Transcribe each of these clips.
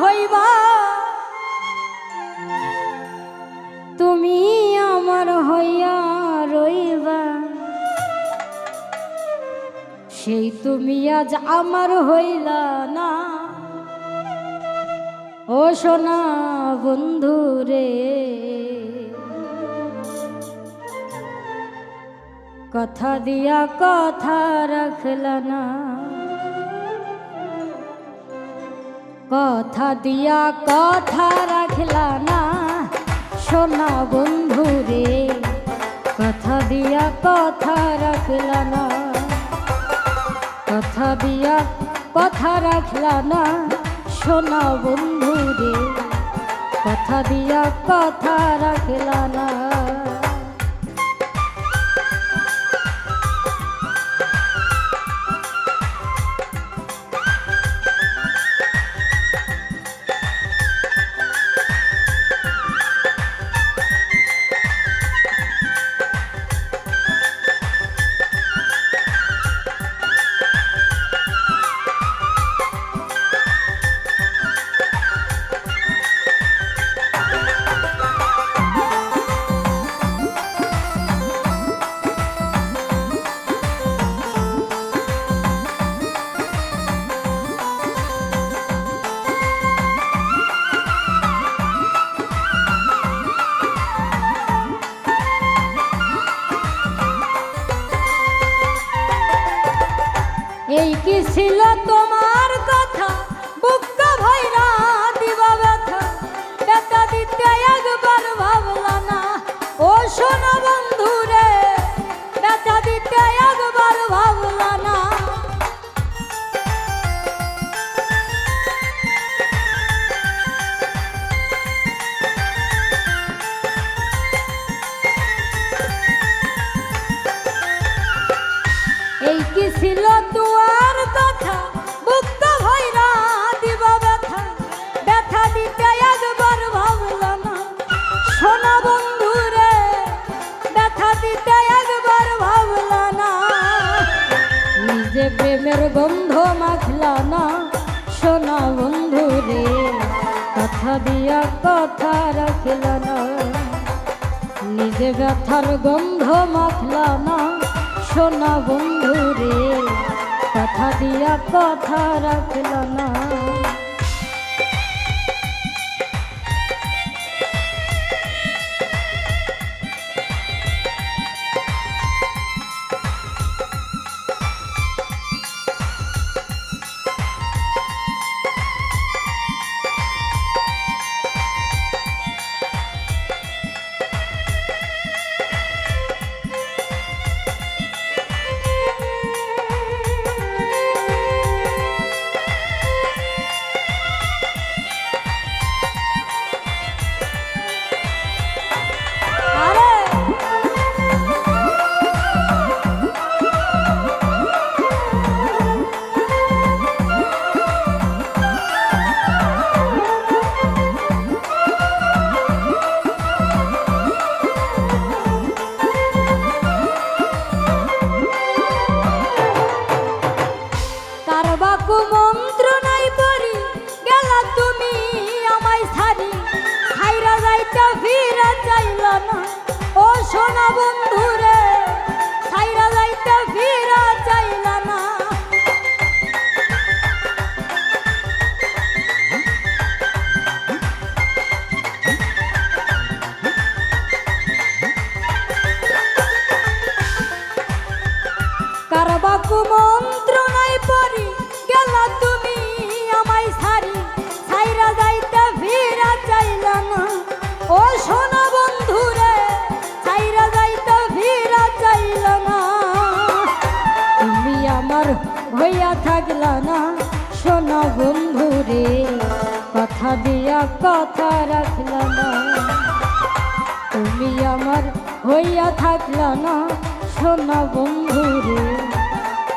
হইবা, তুমি আমার হইয়া রইবা, সেই তুমি আজ আমার হইলা না। ও সোনা বন্ধু রে, কথা দিয়া কথা রাখলা না, কথা দিয়া কথা রাখলা না। সোনা বন্ধু রে, কথা দিয়া কথা রাখলা না, কথা দিয়া কথা রাখলা না। সোনা বন্ধু রে, কথা দিয়া কথা রাখলা না। এই কি ছিল তোমার কথা, বুকটা ভইরা দিবা ব্যথা, ব্যথা দিতে একবার ভাবলা না। ও সোনা বন্ধু রে, ব্যথা দিতে একবার ভাবলা না। এই কি ছিল তোমার কথা, বুকটা ভইরা দিবা ব্যথা, ব্যথা দিতে একবার ভাবলা না। সোনা বন্ধু রে, ব্যথা দিতে একবার ভাবলা না। নিজে প্রেমের গন্ধ মাখলা না। সোনা বন্ধু রে, কথা দিয়া কথা রাখলা না, নিজে ব্যথার গন্ধ মাখলা না। সোনা বন্ধু রে, কথা দিয়া কথা রাখলা না। মন্ত্র নাই পড়ি গেলা তুমি আমায় ছাড়ি, ছাইরা যাইতে ফিরা চাইল না। ও সোনা বন্ধু রে, ছাইরা যাইতে ফিরা চাইল না। কারবাকু মন্ত্র নাই পড়ি গেলা তুমি আমায় ছাড়ি, ছাইরা যাইতে ফিরা চাইল না। ও সোনা বন্ধু রে, ছাইরা যাইতে ফিরা চাইল না। তুমি আমার হইয়া থাকলা না। সোনা বন্ধু রে, কথা দিয়া কথা রাখলা না, তুমি আমার হইয়া থাকলা না। সোনা বন্ধু রে,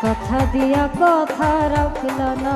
কথা দিয়া কথা রাখলা না।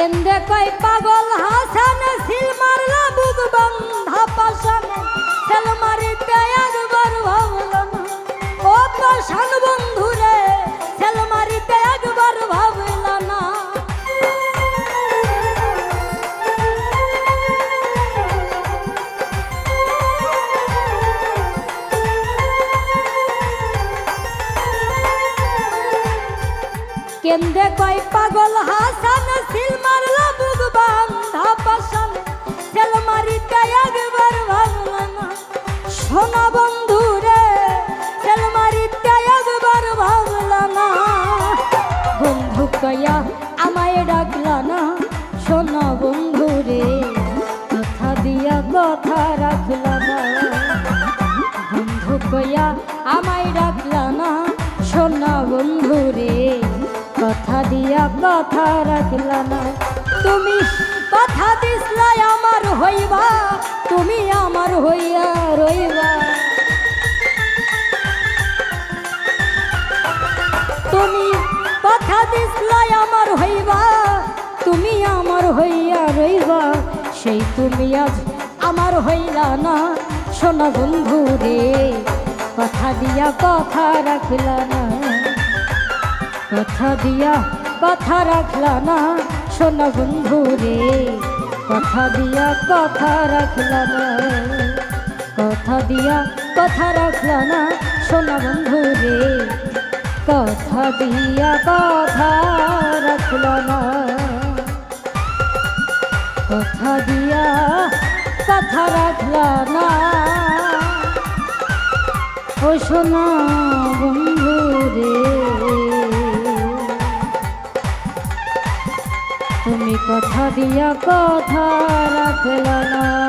কেন্দ্রে কয় পাগল হাসান সিল মারলা বুক বন্ধা পাশানে সেল মারিতে একবার ভাবল না ও পাশান বন্ধুরে সেল মারিতে একবার ভাবল না কেন্দ্রে কয় পাগল হাসান সিল মারলা বুক বান্ধা পাশান সেল মারিতে একবার ভাবল না সোনা বন্ধু রে সেল মারিতে একবার ভাবল না বন্ধু কয়া আমায় ডাকলা না সোনা বন্ধু রে কথা দিয়া কথা রাখলা না বন্ধু কয়া আমায় ডাকলা না সোনা বন্ধু রে কথা দিয়া কথা রাখলা না তুমি কথা দিসলাই আমার হইবা তুমি আমার হইয়া রইবা তুমি কথা দিসলাই আমার হইবা তুমি আমার হইয়া রইবা সেই তুমি আজ আমার হইলা না সোনা বন্ধু রে কথা দিয়া কথা রাখলা না কথা দিয়া কথা রাখলা না সোনা বন্ধু রে কথা দিয়া কথা রাখলা না কথা দিয়া কথা রাখলা না সোনা বন্ধু রে কথা দিয়া কথা রাখলা না কথা দিয়া কথা রাখলা না ও সোনা বন্ধু রে তুমি কথা দিয়া কথা রাখলা না।